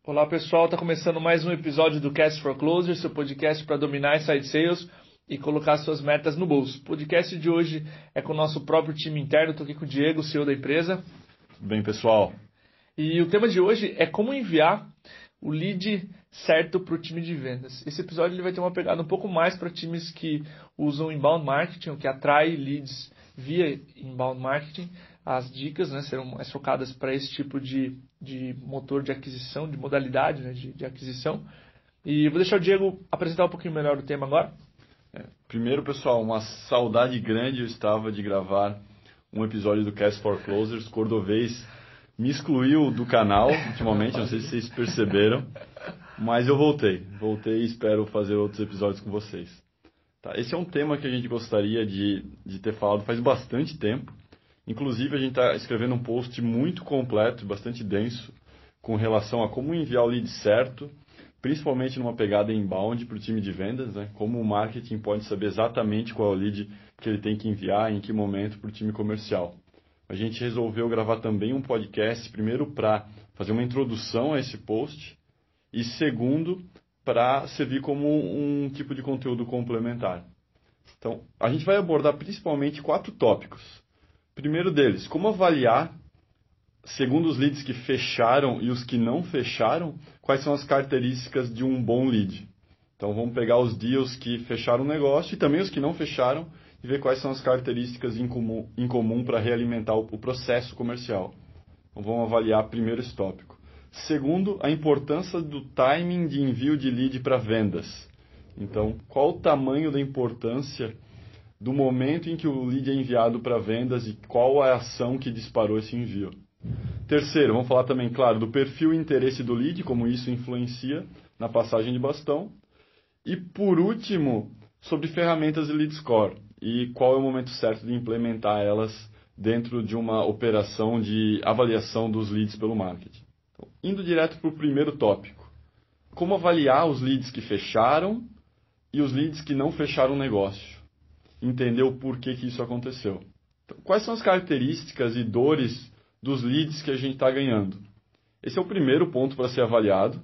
Olá pessoal, está começando mais um episódio do Cast for Closer, seu podcast para dominar inside sales e colocar suas metas no bolso. O podcast de hoje é com o nosso próprio time interno, estou aqui com o Diego, CEO da empresa. Tudo bem, pessoal? E o tema de hoje é como enviar o lead certo para o time de vendas. Esse episódio ele vai ter uma pegada um pouco mais para times que usam inbound marketing, o que atrai leads via inbound marketing. As dicas, né, serão mais focadas para esse tipo de motor de aquisição, de modalidade, né, de aquisição. E vou deixar o Diego apresentar um pouquinho melhor o tema agora. Primeiro, pessoal, uma saudade grande eu estava de gravar um episódio do Cast for Closers. Cordovez me excluiu do canal ultimamente, não sei se vocês perceberam, mas eu voltei e espero fazer outros episódios com vocês. Tá, esse é um tema que a gente gostaria de ter falado faz bastante tempo. Inclusive, a gente está escrevendo um post muito completo, bastante denso, com relação a como enviar o lead certo, principalmente numa pegada inbound para o time de vendas, né? Como o marketing pode saber exatamente qual é o lead que ele tem que enviar, em que momento para o time comercial. A gente resolveu gravar também um podcast, primeiro para fazer uma introdução a esse post, e segundo, para servir como um tipo de conteúdo complementar. Então, a gente vai abordar principalmente 4 tópicos. Primeiro deles, como avaliar, segundo os leads que fecharam e os que não fecharam, quais são as características de um bom lead. Então vamos pegar os deals que fecharam o negócio e também os que não fecharam e ver quais são as características em comum para realimentar o processo comercial. Então vamos avaliar primeiro esse tópico. Segundo, a importância do timing de envio de lead para vendas. Então, qual o tamanho da importância do momento em que o lead é enviado para vendas e qual a ação que disparou esse envio. Terceiro, vamos falar também, claro, do perfil e interesse do lead, como isso influencia na passagem de bastão. E, por último, sobre ferramentas de lead score e qual é o momento certo de implementar elas dentro de uma operação de avaliação dos leads pelo marketing. Então, indo direto para o primeiro tópico. Como avaliar os leads que fecharam e os leads que não fecharam o negócio. Entender o porquê que isso aconteceu. Então, quais são as características e dores dos leads que a gente está ganhando? Esse é o primeiro ponto para ser avaliado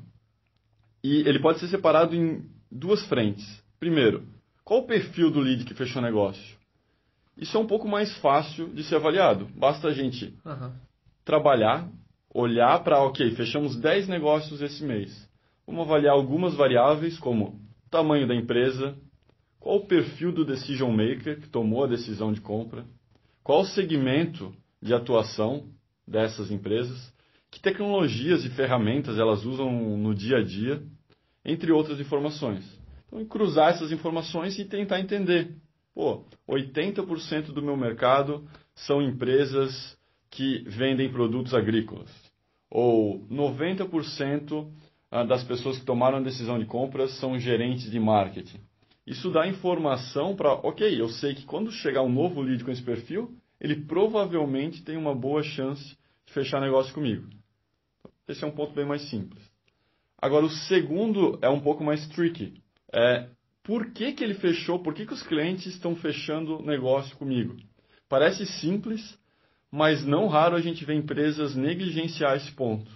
e ele pode ser separado em 2 frentes. Primeiro, qual o perfil do lead que fechou o negócio? Isso é um pouco mais fácil de ser avaliado. Basta a gente trabalhar, olhar para, fechamos 10 negócios esse mês. Vamos avaliar algumas variáveis como tamanho da empresa, qual o perfil do decision maker que tomou a decisão de compra? Qual o segmento de atuação dessas empresas? Que tecnologias e ferramentas elas usam no dia a dia? Entre outras informações. Então, cruzar essas informações e tentar entender. 80% do meu mercado são empresas que vendem produtos agrícolas. Ou 90% das pessoas que tomaram a decisão de compras são gerentes de marketing. Isso dá informação para, eu sei que quando chegar um novo lead com esse perfil, ele provavelmente tem uma boa chance de fechar negócio comigo. Esse é um ponto bem mais simples. Agora, o segundo é um pouco mais tricky. Por que ele fechou? Por que os clientes estão fechando negócio comigo? Parece simples, mas não raro a gente vê empresas negligenciar esse ponto.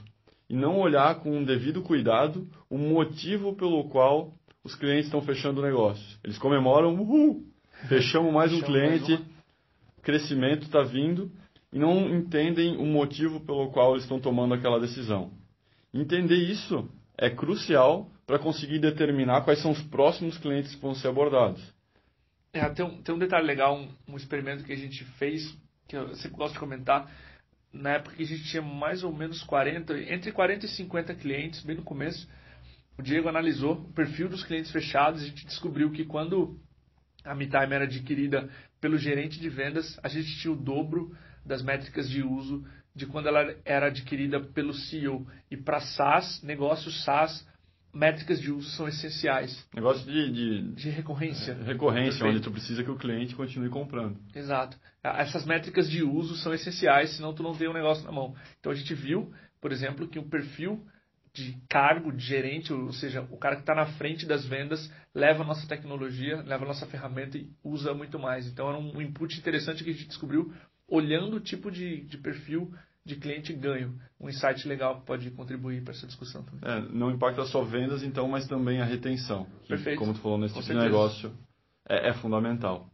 E não olhar com um devido cuidado o motivo pelo qual os clientes estão fechando o negócio. Eles comemoram, fechamos mais um cliente, crescimento está vindo, e não entendem o motivo pelo qual eles estão tomando aquela decisão. Entender isso é crucial para conseguir determinar quais são os próximos clientes que vão ser abordados. Tem um detalhe legal, um experimento que a gente fez, que eu sempre gosto de comentar. Na época que a gente tinha mais ou menos entre 40 e 50 clientes, bem no começo, o Diego analisou o perfil dos clientes fechados e a gente descobriu que quando a MeTime era adquirida pelo gerente de vendas, a gente tinha o dobro das métricas de uso de quando ela era adquirida pelo CEO. E para SaaS, negócios SaaS, métricas de uso são essenciais. Negócio de recorrência. Recorrência, onde tu precisa que o cliente continue comprando. Exato. Essas métricas de uso são essenciais, senão tu não tem um negócio na mão. Então a gente viu, por exemplo, que o perfil de cargo, de gerente, ou seja, o cara que está na frente das vendas, leva a nossa tecnologia, leva a nossa ferramenta e usa muito mais. Então era um input interessante que a gente descobriu olhando o tipo de perfil de cliente ganho. Um insight legal que pode contribuir para essa discussão também. Não impacta só vendas, então, mas também a retenção. Que, Perfeito. como tu falou, nesse Com tipo de certeza. negócio é fundamental.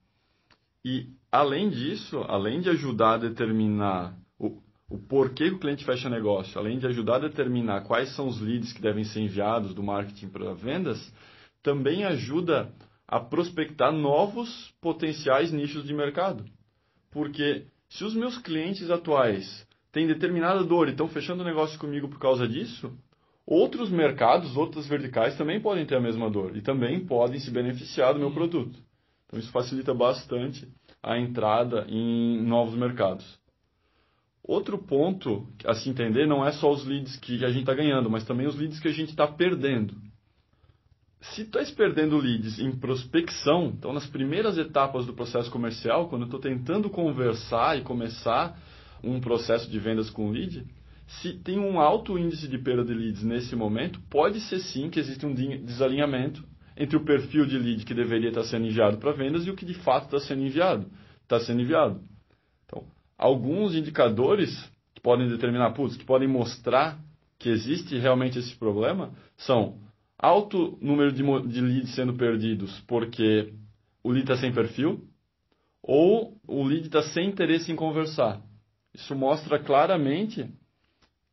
E, além disso, além de ajudar a determinar o porquê que o cliente fecha negócio, além de ajudar a determinar quais são os leads que devem ser enviados do marketing para vendas, também ajuda a prospectar novos potenciais nichos de mercado. Porque se os meus clientes atuais têm determinada dor e estão fechando negócio comigo por causa disso, outros mercados, outras verticais também podem ter a mesma dor e também podem se beneficiar do meu produto. Então isso facilita bastante a entrada em novos mercados. Outro ponto a se entender não é só os leads que a gente está ganhando, mas também os leads que a gente está perdendo. Se tu estás perdendo leads em prospecção, então nas primeiras etapas do processo comercial, quando eu estou tentando conversar e começar um processo de vendas com lead, se tem um alto índice de perda de leads nesse momento, pode ser sim que existe um desalinhamento entre o perfil de lead que deveria estar sendo enviado para vendas e o que de fato está sendo enviado. Então, alguns indicadores que podem determinar, que podem mostrar que existe realmente esse problema são alto número de leads sendo perdidos porque o lead está sem perfil ou o lead está sem interesse em conversar. Isso mostra claramente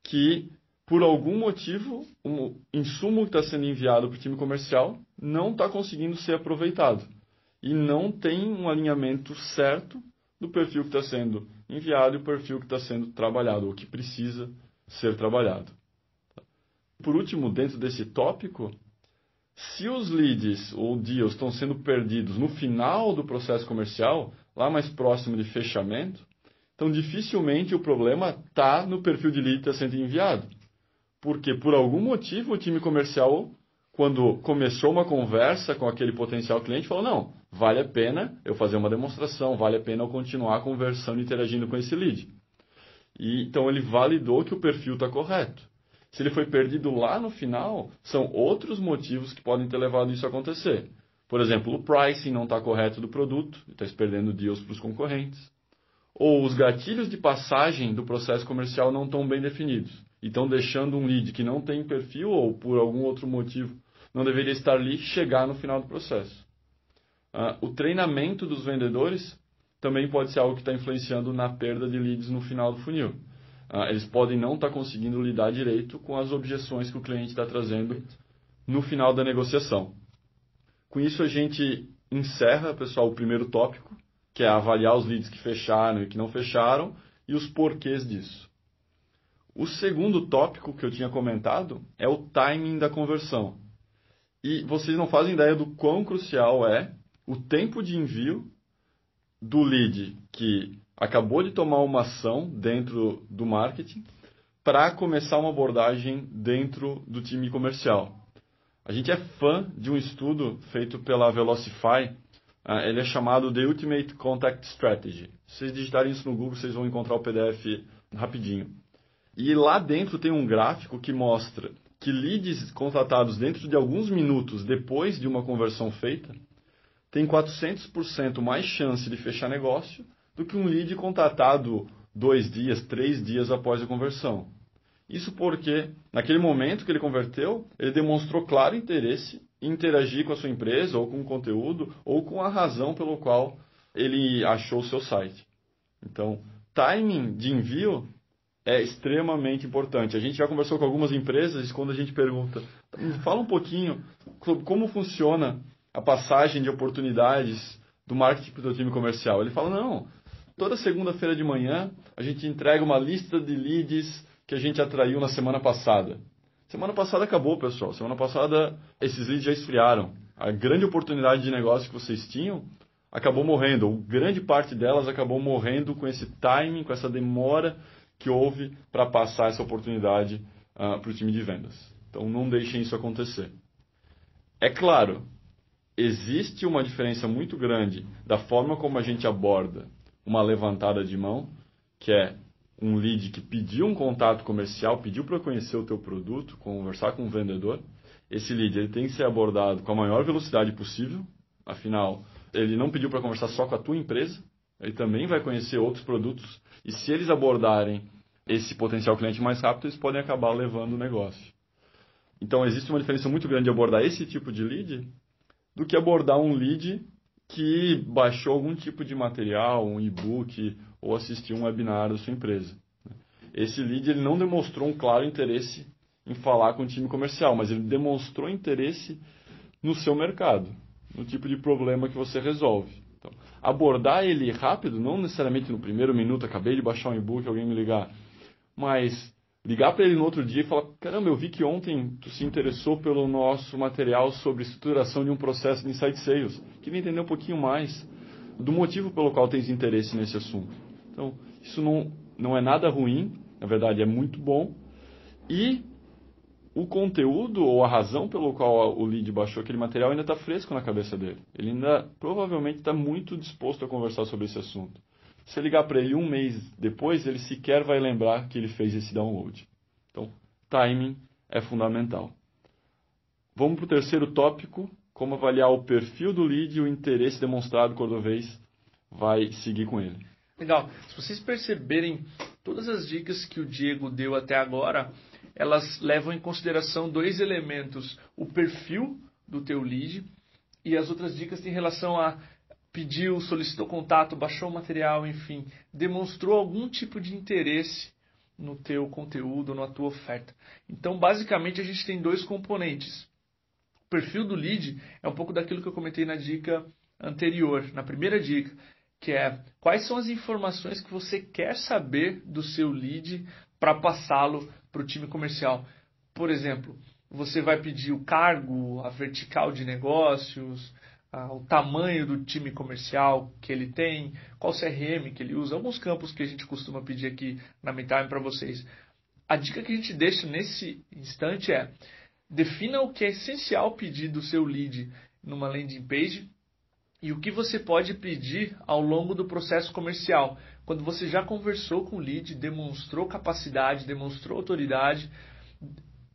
que, por algum motivo, o insumo que está sendo enviado para o time comercial não está conseguindo ser aproveitado. E não tem um alinhamento certo do perfil que está sendo enviado e o perfil que está sendo trabalhado, ou que precisa ser trabalhado. Por último, dentro desse tópico, se os leads ou deals estão sendo perdidos no final do processo comercial, lá mais próximo de fechamento, então dificilmente o problema está no perfil de lead que está sendo enviado. Porque por algum motivo o time comercial, quando começou uma conversa com aquele potencial cliente, falou, não, vale a pena eu fazer uma demonstração, vale a pena eu continuar conversando e interagindo com esse lead. E, então ele validou que o perfil está correto. Se ele foi perdido lá no final, são outros motivos que podem ter levado isso a acontecer. Por exemplo, o pricing não está correto do produto, está perdendo deals para os concorrentes. Ou os gatilhos de passagem do processo comercial não estão bem definidos. E estão deixando um lead que não tem perfil ou por algum outro motivo não deveria estar ali chegar no final do processo. O treinamento dos vendedores também pode ser algo que está influenciando na perda de leads no final do funil. Eles podem não estar conseguindo lidar direito com as objeções que o cliente está trazendo no final da negociação. Com isso, a gente encerra, pessoal, o primeiro tópico, que é avaliar os leads que fecharam e que não fecharam e os porquês disso. O segundo tópico que eu tinha comentado é o timing da conversão. E vocês não fazem ideia do quão crucial é o tempo de envio do lead que acabou de tomar uma ação dentro do marketing para começar uma abordagem dentro do time comercial. A gente é fã de um estudo feito pela Velocify. Ele é chamado The Ultimate Contact Strategy. Se vocês digitarem isso no Google, vocês vão encontrar o PDF rapidinho. E lá dentro tem um gráfico que mostra que leads contratados dentro de alguns minutos depois de uma conversão feita tem 400% mais chance de fechar negócio do que um lead contratado 2 dias, 3 dias após a conversão. Isso porque, naquele momento que ele converteu, ele demonstrou claro interesse em interagir com a sua empresa, ou com o conteúdo, ou com a razão pelo qual ele achou o seu site. Então, timing de envio é extremamente importante. A gente já conversou com algumas empresas e quando a gente pergunta, fala um pouquinho sobre como funciona a passagem de oportunidades do marketing para o time comercial. Ele fala, não, toda segunda-feira de manhã a gente entrega uma lista de leads que a gente atraiu na semana passada. Semana passada acabou, pessoal. Semana passada esses leads já esfriaram. A grande oportunidade de negócio que vocês tinham acabou morrendo. Ou grande parte delas acabou morrendo com esse timing, com essa demora que houve para passar essa oportunidade para o time de vendas. Então não deixem isso acontecer. É claro, existe uma diferença muito grande da forma como a gente aborda uma levantada de mão, que é um lead que pediu um contato comercial, pediu para conhecer o teu produto, conversar com o vendedor. Esse lead ele tem que ser abordado com a maior velocidade possível. Afinal, ele não pediu para conversar só com a tua empresa, ele também vai conhecer outros produtos. E se eles abordarem esse potencial cliente mais rápido, eles podem acabar levando o negócio. Então, existe uma diferença muito grande de abordar esse tipo de lead do que abordar um lead que baixou algum tipo de material, um e-book ou assistiu um webinar da sua empresa. Esse lead ele não demonstrou um claro interesse em falar com o time comercial, mas ele demonstrou interesse no seu mercado, no tipo de problema que você resolve. Então, abordar ele rápido, não necessariamente no primeiro minuto, acabei de baixar um e-book, alguém me ligar, mas ligar para ele no outro dia e falar, caramba, eu vi que ontem tu se interessou pelo nosso material sobre estruturação de um processo de Inside Sales. Queria entender um pouquinho mais do motivo pelo qual tens interesse nesse assunto. Então, isso não é nada ruim, na verdade é muito bom. E o conteúdo ou a razão pelo qual o lead baixou aquele material ainda está fresco na cabeça dele. Ele ainda provavelmente está muito disposto a conversar sobre esse assunto. Se você ligar para ele um mês depois, ele sequer vai lembrar que ele fez esse download. Então, timing é fundamental. Vamos para o terceiro tópico, como avaliar o perfil do lead e o interesse demonstrado Cordovez vai seguir com ele. Legal. Se vocês perceberem, todas as dicas que o Diego deu até agora, elas levam em consideração dois elementos: o perfil do teu lead e as outras dicas têm relação a pediu, solicitou contato, baixou o material, enfim, demonstrou algum tipo de interesse no teu conteúdo, na tua oferta. Então, basicamente, a gente tem dois componentes. O perfil do lead é um pouco daquilo que eu comentei na dica anterior, na primeira dica, que é quais são as informações que você quer saber do seu lead para passá-lo para o time comercial. Por exemplo, você vai pedir o cargo, a vertical de negócios, o tamanho do time comercial que ele tem, qual CRM que ele usa, alguns campos que a gente costuma pedir aqui na MeTime para vocês. A dica que a gente deixa nesse instante é: defina o que é essencial pedir do seu lead numa landing page e o que você pode pedir ao longo do processo comercial. Quando você já conversou com o lead, demonstrou capacidade, demonstrou autoridade,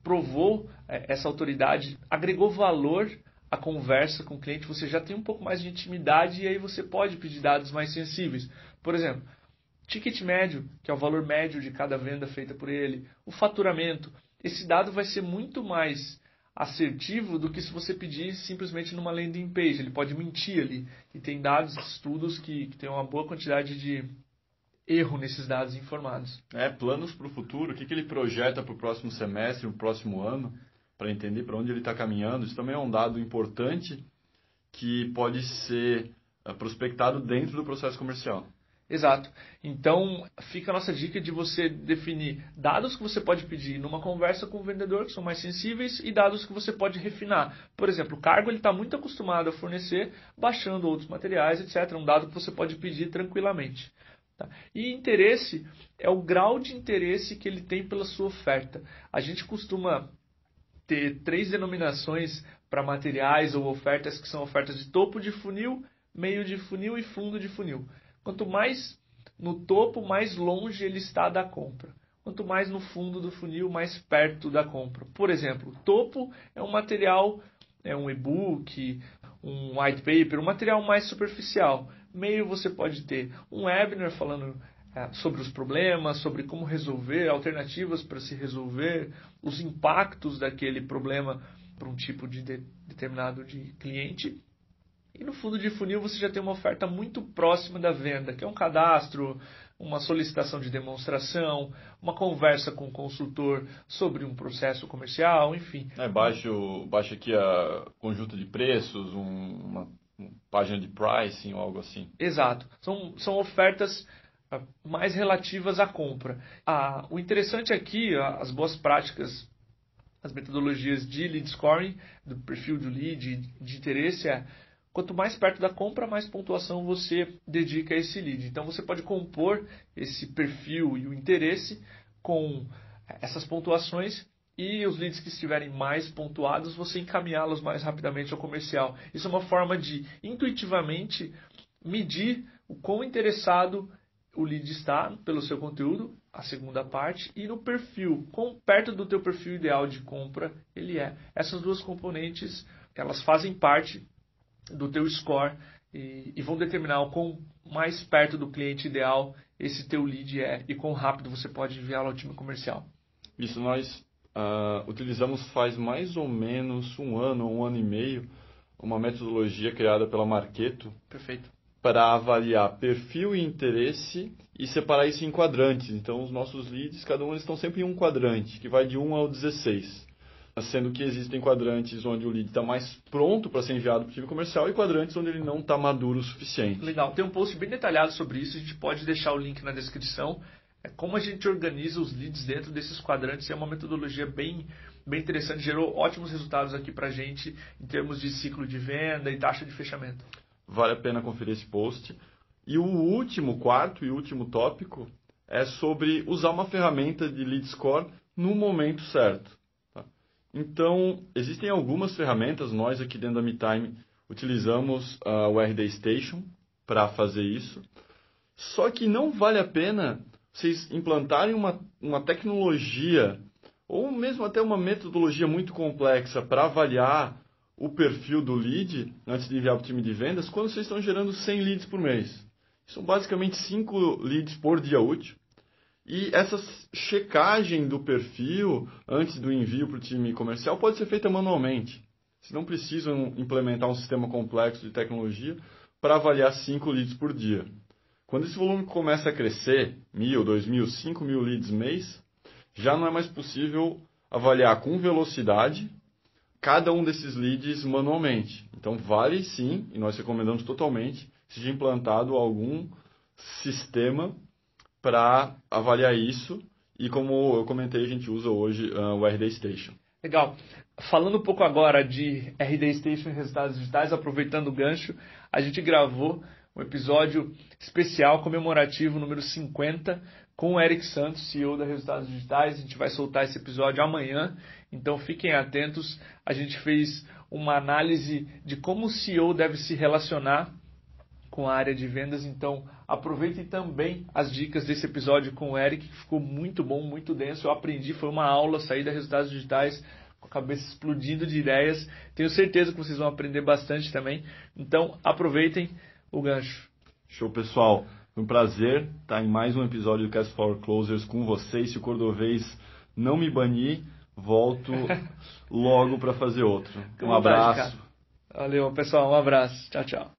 provou essa autoridade, agregou valor à conversa com o cliente, você já tem um pouco mais de intimidade e aí você pode pedir dados mais sensíveis. Por exemplo, ticket médio, que é o valor médio de cada venda feita por ele, o faturamento. Esse dado vai ser muito mais assertivo do que se você pedir simplesmente numa landing page. Ele pode mentir ali. E tem dados, estudos que tem uma boa quantidade de erro nesses dados informados. Planos para o futuro, o que ele projeta para o próximo semestre, o próximo ano, para entender para onde ele está caminhando. Isso também é um dado importante que pode ser prospectado dentro do processo comercial. Exato. Então, fica a nossa dica de você definir dados que você pode pedir numa conversa com o vendedor, que são mais sensíveis, e dados que você pode refinar. Por exemplo, o cargo ele está muito acostumado a fornecer, baixando outros materiais, etc. É um dado que você pode pedir tranquilamente. Tá? E interesse é o grau de interesse que ele tem pela sua oferta. A gente costuma ter 3 denominações para materiais ou ofertas que são ofertas de topo de funil, meio de funil e fundo de funil. Quanto mais no topo, mais longe ele está da compra. Quanto mais no fundo do funil, mais perto da compra. Por exemplo, o topo é um material, é um e-book, um white paper, um material mais superficial. Meio você pode ter um webinar falando sobre os problemas, sobre como resolver, alternativas para se resolver, os impactos daquele problema para um tipo de determinado de cliente. E no fundo de funil você já tem uma oferta muito próxima da venda, que é um cadastro, uma solicitação de demonstração, uma conversa com o consultor sobre um processo comercial, enfim. Baixa aqui a conjunto de preços, uma página de pricing ou algo assim. Exato. São ofertas mais relativas à compra. O interessante aqui, as boas práticas, as metodologias de lead scoring, do perfil do lead, de interesse, quanto mais perto da compra, mais pontuação você dedica a esse lead. Então você pode compor esse perfil e o interesse com essas pontuações e os leads que estiverem mais pontuados, você encaminhá-los mais rapidamente ao comercial. Isso é uma forma de intuitivamente medir o quão interessado o lead está pelo seu conteúdo, a segunda parte, e no perfil, quão perto do teu perfil ideal de compra ele é. Essas duas componentes, elas fazem parte do teu score e vão determinar o quão mais perto do cliente ideal esse teu lead é e quão rápido você pode enviá-lo ao time comercial. Isso nós utilizamos faz mais ou menos um ano e meio, uma metodologia criada pela Marketo. Perfeito. Para avaliar perfil e interesse e separar isso em quadrantes. Então, os nossos leads, cada um eles estão sempre em um quadrante, que vai de 1 ao 16. Sendo que existem quadrantes onde o lead está mais pronto para ser enviado para o time comercial e quadrantes onde ele não está maduro o suficiente. Legal. Tem um post bem detalhado sobre isso, a gente pode deixar o link na descrição. É como a gente organiza os leads dentro desses quadrantes. É uma metodologia bem interessante, gerou ótimos resultados aqui para a gente em termos de ciclo de venda e taxa de fechamento. Vale a pena conferir esse post. E o quarto e último tópico é sobre usar uma ferramenta de lead score no momento certo. Tá? Então, existem algumas ferramentas, nós aqui dentro da MeTime utilizamos o RD Station para fazer isso. Só que não vale a pena vocês implantarem uma tecnologia ou mesmo até uma metodologia muito complexa para avaliar o perfil do lead antes de enviar para o time de vendas quando vocês estão gerando 100 leads por mês. São basicamente 5 leads por dia útil. E essa checagem do perfil antes do envio para o time comercial pode ser feita manualmente. Vocês não precisam implementar um sistema complexo de tecnologia para avaliar 5 leads por dia. Quando esse volume começa a crescer, 1.000, 2.000, 5.000 leads mês, já não é mais possível avaliar com velocidade cada um desses leads manualmente. Então, vale sim, e nós recomendamos totalmente, que seja implantado algum sistema para avaliar isso. E como eu comentei, a gente usa hoje o RD Station. Legal. Falando um poupouco agora de RD Station e resultados digitais, aproveitando o gancho, a gente gravou um episódio especial comemorativo número 50 com o Eric Santos, CEO da Resultados Digitais. A gente vai soltar esse episódio amanhã, então fiquem atentos. A gente fez uma análise de como o CEO deve se relacionar com a área de vendas, então aproveitem também as dicas desse episódio com o Eric, que ficou muito bom, muito denso. Eu aprendi, foi uma aula, sair da Resultados Digitais com a cabeça explodindo de ideias. Tenho certeza que vocês vão aprender bastante também, então aproveitem o gancho. Show, pessoal. Foi um prazer estar em mais um episódio do Cast for Closers com vocês. Se o Cordovez não me banir, volto logo para fazer outro. Um abraço. Valeu, pessoal. Um abraço. Tchau, tchau.